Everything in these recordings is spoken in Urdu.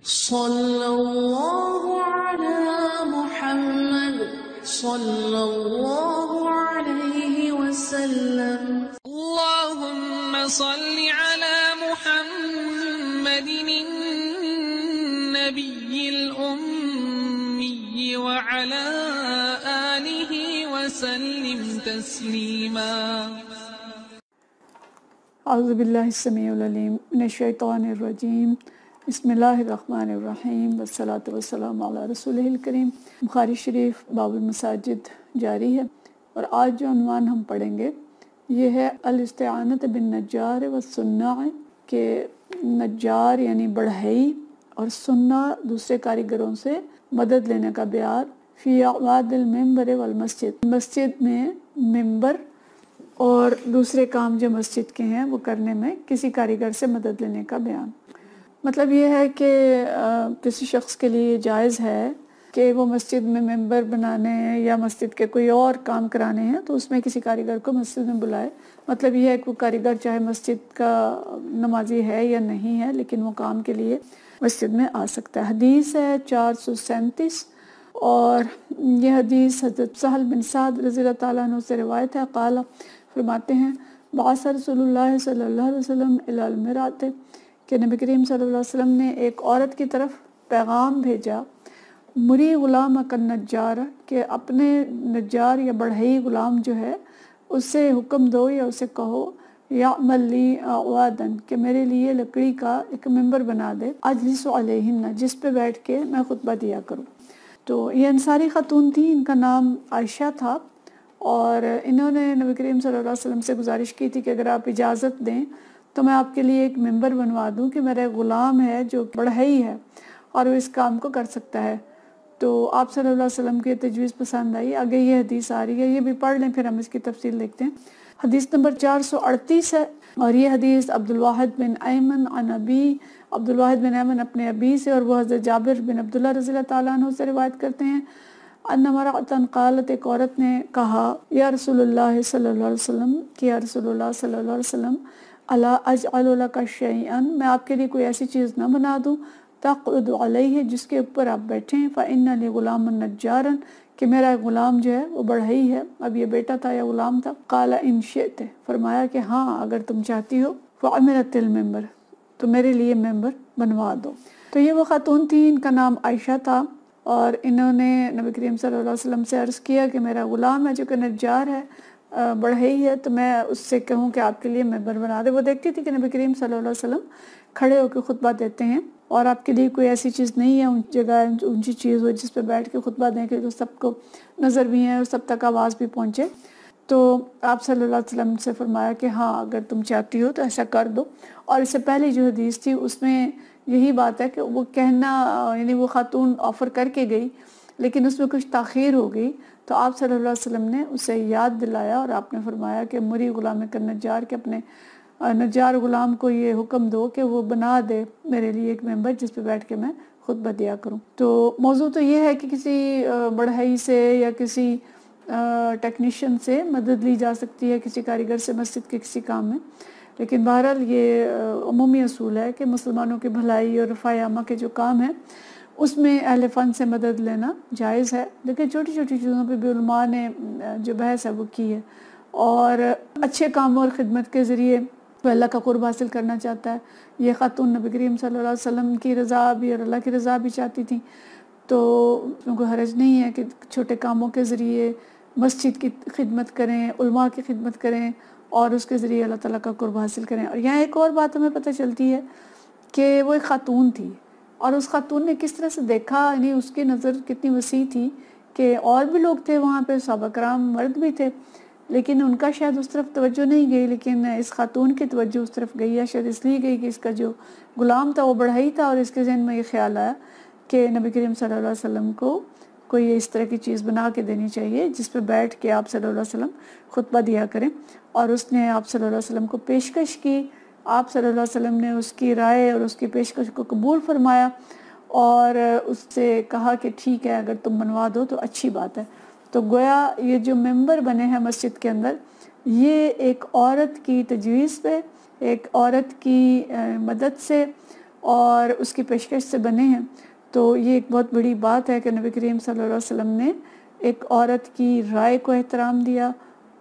صلی اللہ علی محمد صلی اللہ علیہ وسلم. اللهم صل على محمد النبي الأمي وعلى آله وسلم تسليما. اعوذ باللہ السمیع العلیم من الشیطان الرجیم. بسم اللہ الرحمن الرحیم والصلاة والسلام علی رسولہ الکریم. بخاری شریف باب المساجد جاری ہے، اور آج جو عنوان ہم پڑھیں گے یہ ہے الاستعانۃ بالنجار والصناع، کہ نجار یعنی بڑھئی اور صناع دوسرے کاریگروں سے مدد لینے کا بیان. فی اعواد المنبر والمسجد، مسجد میں ممبر اور دوسرے کام جو مسجد کے ہیں وہ کرنے میں کسی کاریگر سے مدد لینے کا بیان. مطلب یہ ہے کہ کسی شخص کے لیے جائز ہے کہ وہ مسجد میں ممبر بنانے ہیں یا مسجد کے کوئی اور کام کرانے ہیں تو اس میں کسی کاریگر کو مسجد میں بلائے. مطلب یہ ہے کہ وہ کاریگر چاہے مسجد کا نمازی ہے یا نہیں ہے لیکن وہ کام کے لیے مسجد میں آ سکتا ہے. حدیث ہے 437، اور یہ حدیث حضرت سہل بن سعد رضی اللہ تعالیٰ عنہ سے روایت ہے. قال فرماتے ہیں بعث رسول اللہ صلی اللہ علیہ وسلم الی المرأۃ، کہ نبی کریم صلی اللہ علیہ وسلم نے ایک عورت کی طرف پیغام بھیجا. مری غلام کن نجار، کہ اپنے نجار یا بڑھئی غلام جو ہے اس سے حکم دو یا اسے کہو یعمل لی اعوادن، کہ میرے لیے لکڑی کا ایک ممبر بنا دے، اجلس علیہن، جس پہ بیٹھ کے میں خطبہ دیا کروں. تو یہ انصاری خاتون تھی، ان کا نام عائشہ تھا، اور انہوں نے نبی کریم صلی اللہ علیہ وسلم سے گزارش کی تھی کہ اگر آپ اجازت دیں تو میں آپ کے لیے ایک ممبر بنوا دوں، کہ میرا غلام ہے جو بڑھئی ہے اور وہ اس کام کو کر سکتا ہے. تو آپ صلی اللہ علیہ وسلم کی تجویز پسند آئی. آگے یہ حدیث آ رہی ہے، یہ بھی پڑھ لیں پھر ہم اس کی تفصیل دیکھتے ہیں. حدیث نمبر 438 ہے، اور یہ حدیث عبدالواحد بن ایمن عن ابی، عبدالواحد بن ایمن اپنے ابی سے، اور وہ حضرت جابر بن عبداللہ رضی اللہ تعالیٰ عنہ سے روایت کرتے ہیں. ان امرأۃ قالت، ایک عورت نے کہا یا رسول اللہ صلی اللہ علیہ وسلم، کہ یا رسول اللہ صلی اللہ علیہ وسلم، الا اجعل لک شیئا، میں آپ کے لیے کوئی ایسی چیز نہ بنا دوں تقعد علیہ، جس کے اوپر آپ بیٹھیں، فإن لی غلاما نجارا، کہ میرا غلام جو ہے وہ بڑھئی ہے. اب یہ بیٹا تھا یا غلام تھا. قال ان شئت، فرمایا کہ ہاں اگر تم چاہتی ہو، فعملت المنبر، تو میرے لیے ممبر بنوا دو. تو یہ وہ خاتون تھی، ان کا نام عائشہ تھا، اور انہوں نے نبی کریم صلی اللہ علیہ وسلم سے عرض کیا کہ میرا غلام ہے جو کہ نجار ہے، بڑھئی ہے، تو میں اس سے کہوں کہ آپ کے لیے ممبر بنا دے. وہ دیکھتی تھی کہ نبی کریم صلی اللہ علیہ وسلم کھڑے ہو کے خطبہ دیتے ہیں، اور آپ کے لیے کوئی ایسی چیز نہیں ہے جگہ اونچی چیز ہو جس پہ بیٹھ کے خطبہ دیں کہ جو سب کو نظر بھی ہیں اور سب تک آواز بھی پہنچے. تو آپ صلی اللہ علیہ وسلم سے فرمایا کہ ہاں اگر تم چاہتی ہو تو ایسا کر دو. اور اس سے پہلے جو حدیث تھی اس میں یہی بات ہے کہ وہ کہنا، یعنی وہ خاتون آفر کر کے گئی لیکن اس میں کچھ تاخیر ہو گئی، تو آپ صلی اللہ علیہ وسلم نے اسے یاد دلایا، اور آپ نے فرمایا کہ مری غلام کن نجار، کے اپنے نجار غلام کو یہ حکم دو کہ وہ بنا دے میرے لیے ایک ممبر جس پہ بیٹھ کے میں خطبہ دیا کروں. تو موضوع تو یہ ہے کہ کسی بڑھئی سے یا کسی ٹیکنیشین سے مدد لی جا سکتی ہے، کسی کاریگر سے مسجد کے کسی کام میں، لیکن بہرحال یہ عمومی اصول ہے کہ مسلمانوں کی بھلائی اور رفع عامہ کے جو کام ہیں اس میں اہل فن سے مدد لینا جائز ہے. لیکن چھوٹی چھوٹی چیزوں پہ بھی علماء نے جو بحث ہے وہ کی ہے، اور اچھے کاموں اور خدمت کے ذریعے وہ اللہ کا قرب حاصل کرنا چاہتا ہے. یہ خاتون نبی کریم صلی اللہ علیہ وسلم کی رضا بھی اور اللہ کی رضا بھی چاہتی تھیں، تو اس میں کوئی حرج نہیں ہے کہ چھوٹے کاموں کے ذریعے مسجد کی خدمت کریں، علماء کی خدمت کریں، اور اس کے ذریعے اللہ تعالیٰ کا قرب حاصل کریں. اور یہاں ایک اور بات ہمیں پتہ چلتی ہے کہ وہ ایک خاتون تھی، اور اس خاتون نے کس طرح سے دیکھا، یعنی اس کی نظر کتنی وسیع تھی کہ اور بھی لوگ تھے وہاں پہ، صحابہ کرام مرد بھی تھے، لیکن ان کا شاید اس طرف توجہ نہیں گئی، لیکن اس خاتون کی توجہ اس طرف گئی ہے. شاید اس لیے گئی کہ اس کا جو غلام تھا وہ بڑھئی تھا، اور اس کے ذہن میں یہ خیال آیا کہ نبی کریم صلی اللہ علیہ وسلم کو کوئی اس طرح کی چیز بنا کے دینی چاہیے جس پہ بیٹھ کے آپ صلی اللہ علیہ وسلم خطبہ دیا کریں. اور اس نے آپ صلی اللہ علیہ وسلم کو پیشکش کی. آپ صلی اللہ علیہ وسلم نے اس کی رائے اور اس کی پیشکش کو قبول فرمایا، اور اس سے کہا کہ ٹھیک ہے اگر تم بنوا دو تو اچھی بات ہے. تو گویا یہ جو ممبر بنے ہیں مسجد کے اندر، یہ ایک عورت کی تجویز پہ، ایک عورت کی مدد سے اور اس کی پیشکش سے بنے ہیں، تو یہ ایک بہت بڑی بات ہے کہ نبی کریم صلی اللہ علیہ وسلم نے ایک عورت کی رائے کو احترام دیا،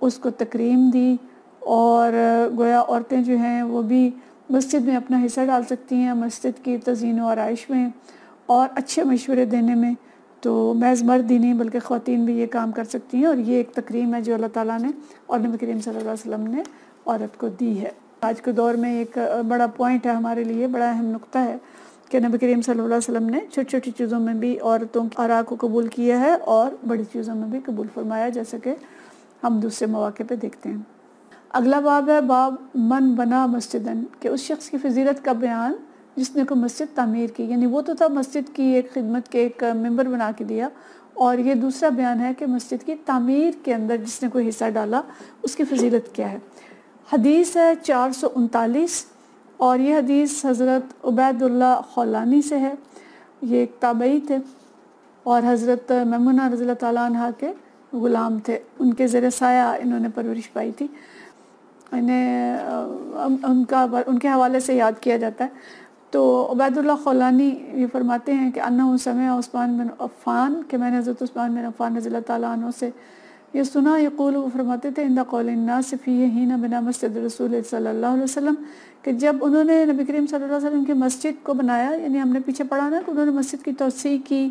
اس کو تکریم دی، اور گویا عورتیں جو ہیں وہ بھی مسجد میں اپنا حصہ ڈال سکتی ہیں، مسجد کی تزئین و آرائش میں اور اچھے مشورے دینے میں۔ تو محض مرد ہی نہیں بلکہ خواتین بھی یہ کام کر سکتی ہیں، اور یہ ایک تکریم ہے جو اللہ تعالیٰ نے اور نبی کریم صلی اللہ علیہ وسلم نے عورت کو دی ہے۔ آج کے دور میں ایک بڑا پوائنٹ ہے ہمارے لیے، بڑا اہم نقطہ ہے کہ نبی کریم صلی اللہ علیہ وسلم نے چھوٹی چھوٹی چیزوں میں بھی عورتوں کی آراء کو قبول کیا ہے اور بڑی چیزوں میں بھی قبول فرمایا، جیسے کہ ہم دوسرے مواقع پہ دیکھتے ہیں۔ اگلا باب ہے باب من بنا مسجدن، کہ اس شخص کی فضیلت کا بیان جس نے کوئی مسجد تعمیر کی، یعنی وہ تو تھا مسجد کی ایک خدمت کے ایک ممبر بنا کے دیا، اور یہ دوسرا بیان ہے کہ مسجد کی تعمیر کے اندر جس نے کوئی حصہ ڈالا اس کی فضیلت کیا ہے۔ حدیث ہے 439، اور یہ حدیث حضرت عبید اللہ خولانی سے ہے، یہ ایک تابعی تھے اور حضرت میمونہ رضی اللہ تعالیٰ عنہ کے غلام تھے، ان کے زیر سایہ انہوں نے پرورش پائی تھی، انہیں ان کے حوالے سے یاد کیا جاتا ہے۔ تو عبید اللہ خولانی یہ فرماتے ہیں کہ انہ سمع عثمان بن عفان، کہ میں نے حضرت عثمان بن عفان رضی اللہ تعالیٰ عنہ سے یہ سنا، یقول، وہ فرماتے تھے، عند قول الناس فیہ حین بنا مسجد رسول صلی اللہ علیہ وسلم، کہ جب انہوں نے نبی کریم صلی اللہ علیہ وسلم کی مسجد کو بنایا، یعنی ہم نے پیچھے پڑھا نا کہ انہوں نے مسجد کی توسیع کی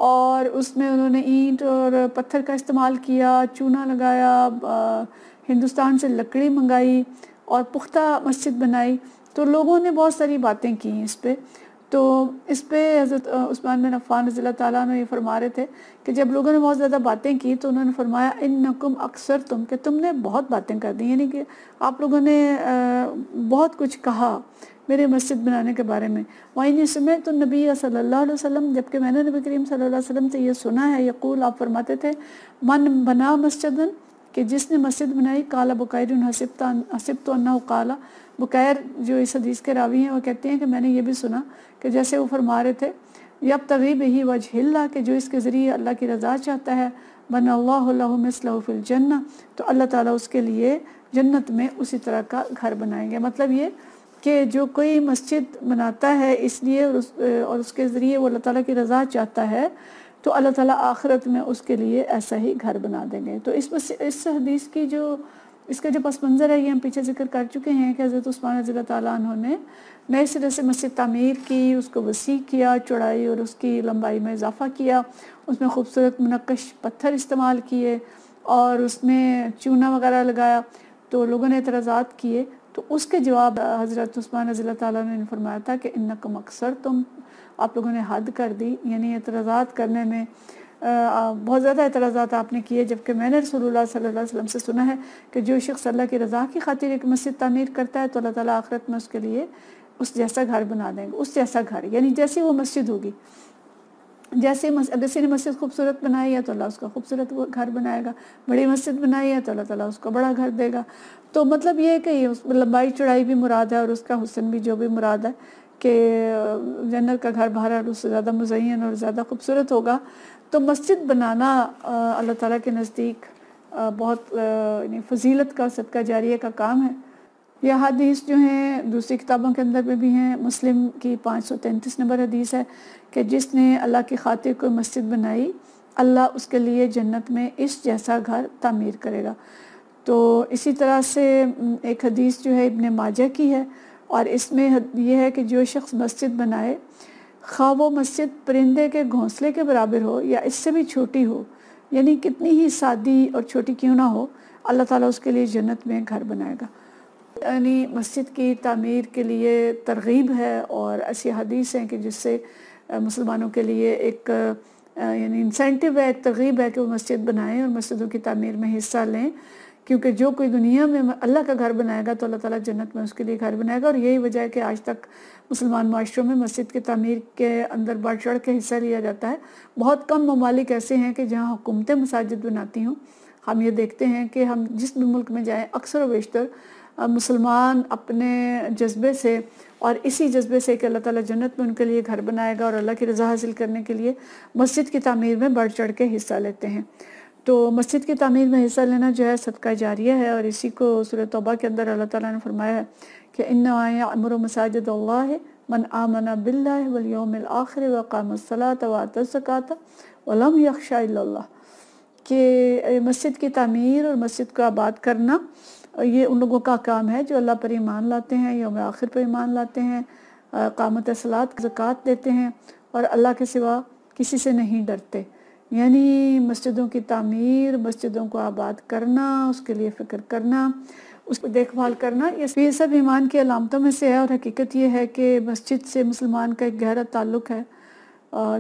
اور اس میں انہوں نے اینٹ اور پتھر کا استعمال کیا، چونا لگایا، ہندوستان سے لکڑی منگائی اور پختہ مسجد بنائی، تو لوگوں نے بہت ساری باتیں کی اس پہ۔ تو اس پہ حضرت عثمان بن عفان رضی اللہ تعالیٰ عنہ یہ فرما رہے تھے کہ جب لوگوں نے بہت زیادہ باتیں کی تو انہوں نے فرمایا انکم اکثرتم، کہ تم نے بہت باتیں کر دی، یعنی کہ آپ لوگوں نے بہت کچھ کہا میرے مسجد بنانے کے بارے میں۔ وَإِنِّي سَمِعْتُ النَّبِيَّ صلی اللہ علیہ وسلم، جبکہ میں نے نبی کریم صلی اللہ علیہ وسلم سے یہ سنا ہے، یقول، آپ فرماتے تھے، من بنا مسجدن، کہ جس نے مسجد بنائی، قال بکیر حسبت انہ قال، بکیر جو اس حدیث کے راوی ہیں وہ کہتے ہیں کہ میں نے یہ بھی سنا کہ جیسے وہ فرما رہے تھے، یبتغی بہ وجہ اللہ، کہ جو اس کے ذریعے اللہ کی رضا چاہتا ہے، بن اللہ لہ مثلہ فی الجنہ، تو اللہ تعالیٰ اس کے لیے جنت میں اسی طرح کا گھر بنائیں گے۔ مطلب یہ کہ جو کوئی مسجد بناتا ہے اس لیے اور اس کے ذریعے وہ اللہ تعالیٰ کی رضا چاہتا ہے، تو اللہ تعالیٰ آخرت میں اس کے لیے ایسا ہی گھر بنا دیں گے۔ تو اس حدیث کی اس کا جو پس منظر ہے یہ ہم پیچھے ذکر کر چکے ہیں کہ حضرت عثمان رضی اللہ تعالیٰ عنہ نے نئے سرے سے مسجد تعمیر کی، اس کو وسیع کیا، چوڑائی اور اس کی لمبائی میں اضافہ کیا، اس میں خوبصورت منقش پتھر استعمال کیے اور اس میں چونا وغیرہ لگایا، تو لوگوں نے اعتراضات کیے، تو اس کے جواب حضرت عثمان رضی اللہ تعالیٰ عنہ نے فرمایا تھا کہ انکم اکثرتم، آپ لوگوں نے حد کر دی، یعنی اعتراضات کرنے میں بہت زیادہ اعتراضات آپ نے کیے، جبکہ میں نے رسول اللہ صلی اللہ علیہ وسلم سے سنا ہے کہ جو شخص اللہ کی رضا کی خاطر ایک مسجد تعمیر کرتا ہے تو اللہ تعالیٰ آخرت میں اس کے لیے اس جیسا گھر بنا دیں گے، اس جیسا گھر، یعنی جیسی وہ مسجد ہوگی، جیسے اگر کسی نے مسجد خوبصورت بنائی ہے تو اللہ اس کا خوبصورت گھر بنائے گا، بڑی مسجد بنائی ہے تو اللہ تعالیٰ اس کو بڑا گھر دے گا۔ تو مطلب یہ ہے کہ اس میں لمبائی چوڑائی بھی مراد ہے اور اس کا حسن بھی جو بھی مراد ہے، کہ جنت کا گھر باہر اس سے زیادہ مزین اور زیادہ خوبصورت ہوگا۔ تو مسجد بنانا اللہ تعالیٰ کے نزدیک بہت فضیلت کا صدقہ جاریہ کا کام ہے۔ یہ حدیث جو ہیں دوسری کتابوں کے اندر میں بھی ہیں، مسلم کی 533 نمبر حدیث ہے کہ جس نے اللہ کی خاطر کوئی مسجد بنائی، اللہ اس کے لیے جنت میں اس جیسا گھر تعمیر کرے گا۔ تو اسی طرح سے ایک حدیث جو ہے ابن ماجہ کی ہے، اور اس میں یہ ہے کہ جو شخص مسجد بنائے، خواہ وہ مسجد پرندے کے گھونسلے کے برابر ہو یا اس سے بھی چھوٹی ہو، یعنی کتنی ہی سادی اور چھوٹی کیوں نہ ہو، اللہ تعالیٰ اس کے لیے جنت میں گھر بنائے گا۔ یعنی مسجد کی تعمیر کے لیے ترغیب ہے اور ایسی حدیث ہیں کہ جس سے مسلمانوں کے لیے ایک یعنی انسینٹیو ہے، ایک ترغیب ہے کہ وہ مسجد بنائیں اور مسجدوں کی تعمیر میں حصہ لیں، کیونکہ جو کوئی دنیا میں اللہ کا گھر بنائے گا تو اللہ تعالیٰ جنت میں اس کے لیے گھر بنائے گا۔ اور یہی وجہ ہے کہ آج تک مسلمان معاشروں میں مسجد کی تعمیر کے اندر بڑھ چڑھ کے حصہ لیا جاتا ہے۔ بہت کم ممالک ایسے ہیں کہ جہاں حکومتیں مساجد بناتی ہوں۔ ہم یہ دیکھتے ہیں کہ ہم جس بھی ملک میں جائیں، اکثر و بیشتر مسلمان اپنے جذبے سے اور اسی جذبے سے کہ اللہ تعالیٰ جنت میں ان کے لیے گھر بنائے گا اور اللہ کی رضا حاصل کرنے کے لیے مسجد کی تعمیر میں بڑھ چڑھ کے حصہ لیتے ہیں۔ تو مسجد کی تعمیر میں حصہ لینا جو ہے صدقہ جاریہ ہے، اور اسی کو سورۃ توبہ کے اندر اللہ تعالیٰ نے فرمایا ہے کہ انما یعمر مساجد اللہ من آمن باللہ والیوم الآخر وقام الصلاۃ وآتى الزکاۃ ولم یخش الا اللہ، کہ مسجد کی تعمیر اور مسجد کو آباد کرنا یہ ان لوگوں کا کام ہے جو اللہ پر ایمان لاتے ہیں، یوم آخر پر ایمان لاتے ہیں، اقامت صلاۃ، زکوٰۃ دیتے ہیں اور اللہ کے سوا کسی سے نہیں ڈرتے۔ یعنی مسجدوں کی تعمیر، مسجدوں کو آباد کرنا، اس کے لیے فکر کرنا، اس کو دیکھ بھال کرنا، یہ سب ایمان کی علامتوں میں سے ہے۔ اور حقیقت یہ ہے کہ مسجد سے مسلمان کا ایک گہرا تعلق ہے،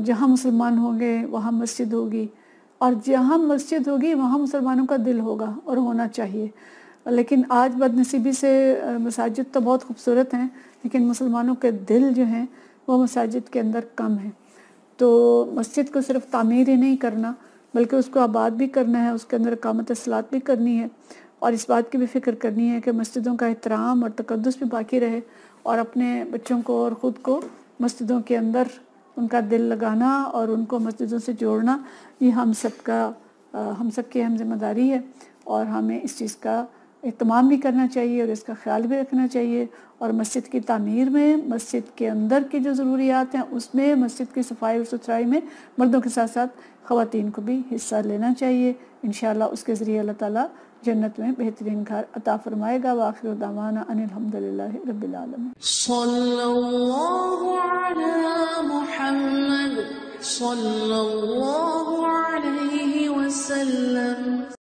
جہاں مسلمان ہوں گے وہاں مسجد ہوگی، اور جہاں مسجد ہوگی وہاں مسلمانوں کا دل ہوگا اور ہونا چاہیے۔ لیکن آج بد نصیبی سے مساجد تو بہت خوبصورت ہیں لیکن مسلمانوں کے دل جو ہیں وہ مساجد کے اندر کم ہیں۔ تو مسجد کو صرف تعمیر ہی نہیں کرنا بلکہ اس کو آباد بھی کرنا ہے، اس کے اندر اقامت صلاۃ بھی کرنی ہے، اور اس بات کی بھی فکر کرنی ہے کہ مسجدوں کا احترام اور تقدس بھی باقی رہے، اور اپنے بچوں کو اور خود کو مسجدوں کے اندر ان کا دل لگانا اور ان کو مسجدوں سے جوڑنا یہ ہم سب کی اہم ذمہ داری ہے، اور ہمیں اس چیز کا اہتمام بھی کرنا چاہیے اور اس کا خیال بھی رکھنا چاہیے۔ اور مسجد کی تعمیر میں، مسجد کے اندر کی جو ضروریات ہیں اس میں، مسجد کی صفائی اور ستھرائی میں مردوں کے ساتھ ساتھ خواتین کو بھی حصہ لینا چاہیے۔ انشاءاللہ اس کے ذریعے اللہ تعالیٰ جنت میں بہترین گھر عطا فرمائے گا۔ وآخر دعوانا ان الحمدللہ رب العالمین۔ صلی اللہ علی محمد صلی اللہ علیہ وسلم۔